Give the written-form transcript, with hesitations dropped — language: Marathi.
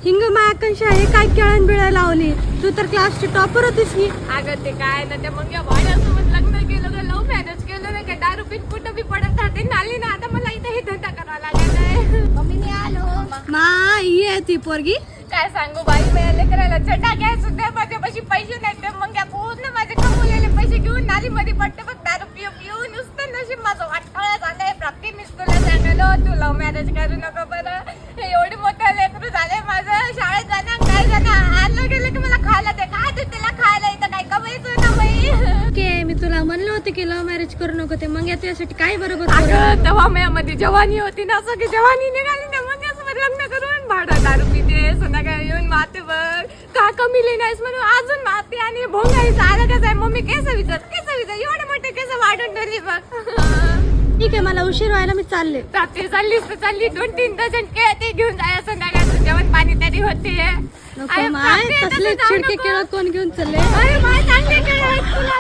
हिंग मायाकांक्षा हे काय केळण बिळा लावली. तू तर क्लासची टॉपर होतीस की. अगं ते काय ना, त्या मग या भाड्यासोबत लग्न केलं का, लव्ह मॅरेज केलं ना, का दारू पिऊन कुठं बी पडत राहते नाली ना. आता मला इथे हे धंदा करावा लागत आहे. मम्मी मी आलो. मा ही आहे ती पोरगी. काय सांगू बाई, मिळाले करायला चटा घ्याय सुद्धा माझ्यापाशी पैसे नाही. ते मग या पूर्ण माझे कमवलेले पैसे घेऊन नाली मध्ये पडते बघ, दारू पिऊ पिऊन. नुसतं नशीब माझं वाटोळा झालंय. प्राप्ती मीच तुला सांगायलो, तू लव्ह मॅरेज करू नको बरं. एवढी मोठं लेकरू झालंय माझं. शाळेत जाणार काय जाणार, आलं गेलं की मला खायला दे. काय तू तिला खायला इथं काय कमायचं ना बाई. ओके, मी तुला म्हणलं होतं की लव्ह मॅरेज करू नको. ते मग तुझ्यासाठी काय बरोबर. अगं तेव्हा माझ्यामध्ये जवानी होती ना, सगळी जवानी निघाली ना. मग यासोबत लग्न करून भाडं दारू पिते, संध्याकाळी येऊन माते बघ. का कमीली नाहीस म्हणून अजून माते आणि भोंगाईचं आलं कसं आहे. मम्मी केस विचार एवढे मोठे केस वाढून ठरली बघ. ठीक आहे, मला उशीर व्हायला, मी चालले. प्राप्ती चाललीस तर चालली. 2-3 डझन केळ ते घेऊन जाय. संध्याकाळचं जेवण पाणी तरी होते. नको माय, तसले चिडके केळं कोण घेऊन चालले. अरे माय, चांगले केळ आहेत तुला.